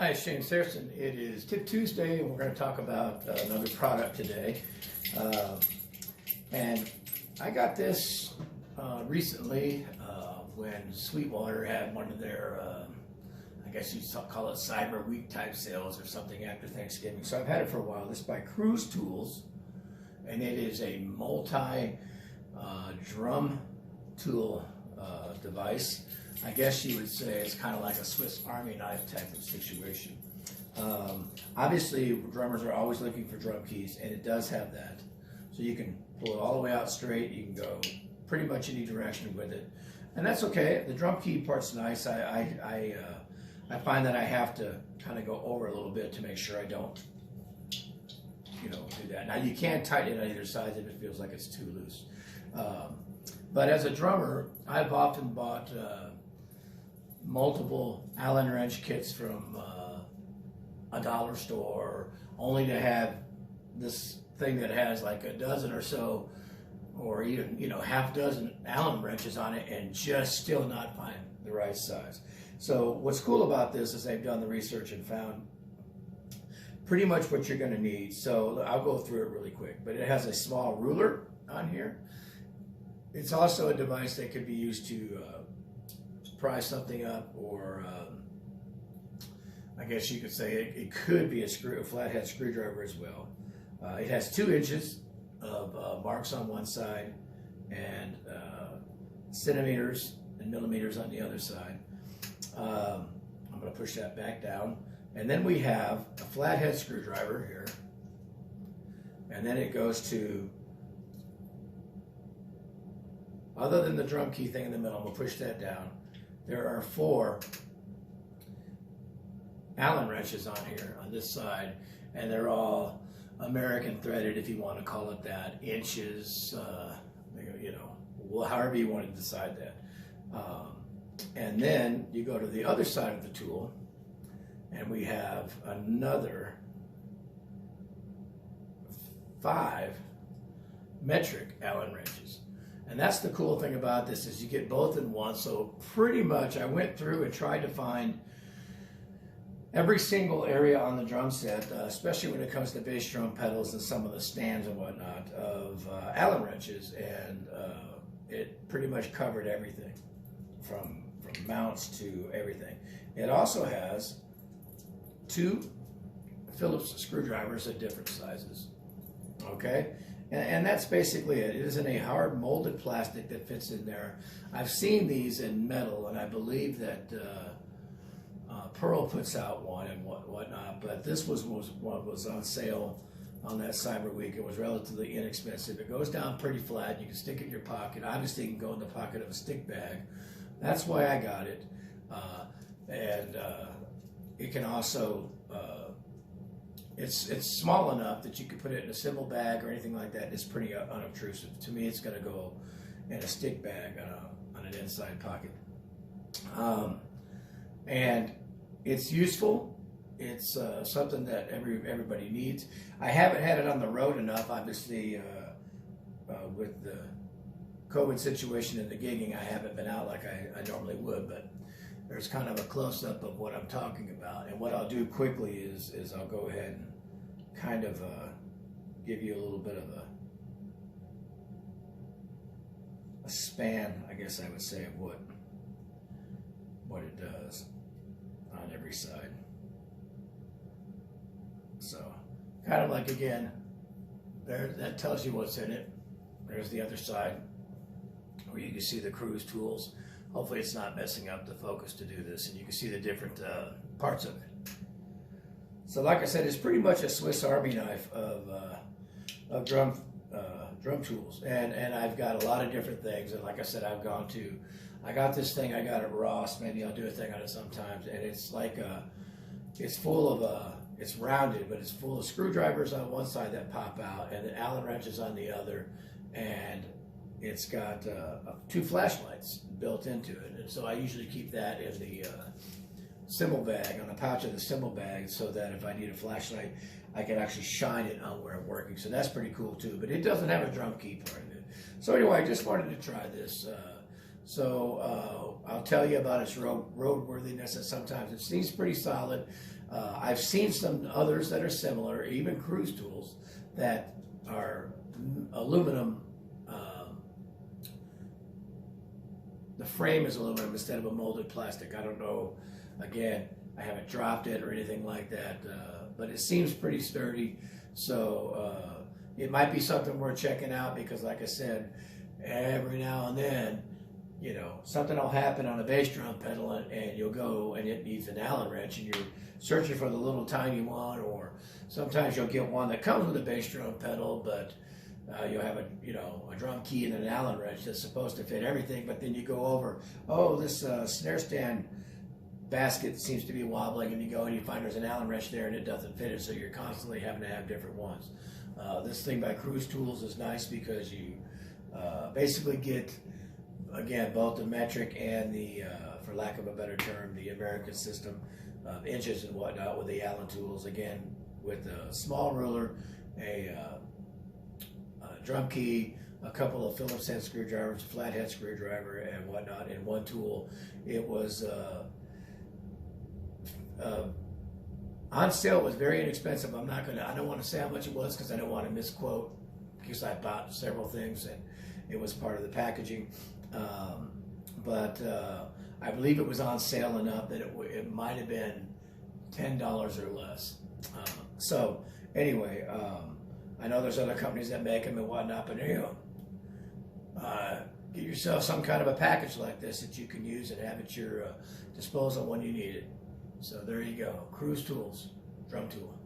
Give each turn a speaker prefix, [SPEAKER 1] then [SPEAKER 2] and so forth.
[SPEAKER 1] Hi, it's JamesAnimalHarrison. It is Tip Tuesday, and we're going to talk about another product today. And I got this recently when Sweetwater had one of their, I guess you'd call it Cyber Week type sales or something after Thanksgiving. So I've had it for a while. This is by CruzTool, and it is a multi drum tool device. I guess you would say it's kind of like a Swiss Army knife type of situation. Obviously, drummers are always looking for drum keys, and it does have that. So you can pull it all the way out straight. You can go pretty much any direction with it, and that's okay. The drum key part's nice. I find that I have to kind of go over a little bit to make sure I don't, do that. Now you can tighten it on either side if it feels like it's too loose. But as a drummer, I've often bought multiple Allen wrench kits from a dollar store, only to have this thing that has like a dozen or so, or even half dozen Allen wrenches on it, and just still not find the right size. So what's cool about this is they've done the research and found pretty much what you're going to need. So I'll go through it really quick, but it has a small ruler on here. It's also a device that could be used to pry something up, or I guess you could say it could be a flathead screwdriver as well. It has 2 inches of marks on one side and centimeters and millimeters on the other side. I'm going to push that back down, and then we have a flathead screwdriver here, and then it goes to, other than the drum key thing in the middle, I'm going to push that down. There are 4 Allen wrenches on here on this side, and they're all American threaded, if you want to call it that, inches, however you want to decide that. And then you go to the other side of the tool, and we have another 5 metric Allen wrenches. And that's the cool thing about this, is you get both in one. So pretty much I went through and tried to find every single area on the drum set, especially when it comes to bass drum pedals and some of the stands and whatnot, of Allen wrenches, and it pretty much covered everything from mounts to everything. It also has 2 Phillips screwdrivers at different sizes. Okay? And that's basically it. It isn't a hard molded plastic that fits in there. I've seen these in metal, and I believe that Pearl puts out one and whatnot, but this was on sale on that Cyber Week. It was relatively inexpensive. It goes down pretty flat. You can stick it in your pocket. Obviously, you can go in the pocket of a stick bag. That's why I got it. And it can also, it's small enough that you can put it in a cymbal bag or anything like that. It's pretty unobtrusive. To me, it's going to go in a stick bag on an inside pocket. And it's useful. It's something that everybody needs. I haven't had it on the road enough, obviously, with the COVID situation and the gigging. I haven't been out like I normally would, but there's kind of a close-up of what I'm talking about. And what I'll do quickly is I'll go ahead and kind of give you a little bit of a span, I guess I would say, of what it does on every side. So kind of like, again, that tells you what's in it. There's the other side where you can see the CruzTool. Hopefully it's not messing up the focus to do this, and you can see the different parts of it. So like I said, it's pretty much a Swiss Army knife of drum tools, and I've got a lot of different things. And like I said, I got this thing I got at Ross. Maybe I'll do a thing on it sometimes, and it's like it's full of it's rounded, but it's full of screwdrivers on one side that pop out, and the Allen wrenches on the other, and it's got 2 flashlights built into it. And so I usually keep that in the cymbal bag, on the pouch of the cymbal bag, so that if I need a flashlight, I can actually shine it on where I'm working. So that's pretty cool too. But it doesn't have a drum key part of it. So anyway, I just wanted to try this So I'll tell you about its roadworthiness, and sometimes it seems pretty solid. I've seen some others that are similar, even CruzTools, that are aluminum. The frame is aluminum instead of a molded plastic. I don't know. Again, I haven't dropped it or anything like that, but it seems pretty sturdy. So it might be something worth checking out because, like I said, every now and then, you know, something will happen on a bass drum pedal and you'll go and it needs an Allen wrench and you're searching for the little tiny one, or sometimes you'll get one that comes with a bass drum pedal, but you'll have a drum key and an Allen wrench that's supposed to fit everything, but then you go over, oh, this snare stand basket seems to be wobbling, and you go and you find there's an Allen wrench there and it doesn't fit it, so you're constantly having to have different ones. This thing by CruzTools is nice because you basically get, again, both the metric and the, for lack of a better term, the American system of inches and whatnot with the Allen tools, again, with a small ruler, a drum key, a couple of Phillips head screwdrivers, flathead screwdriver, and whatnot, and one tool. It was on sale. It was very inexpensive. I don't want to say how much it was because I don't want to misquote, because I bought several things and it was part of the packaging. But I believe it was on sale enough that it might have been $10 or less. So anyway, I know there's other companies that make them and whatnot, but you know, get yourself some kind of a package like this that you can use and have at your disposal when you need it. So there you go, CruzTools drum tool.